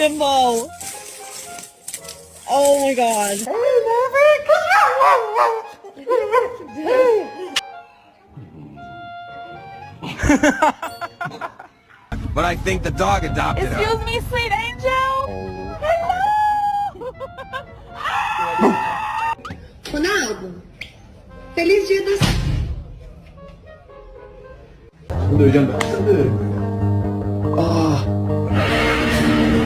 symbol. Oh my god. But I think the dog adopted her. Excuse me, sweet angel. Ronaldo, feliz dia dos... Şimdi hocam ben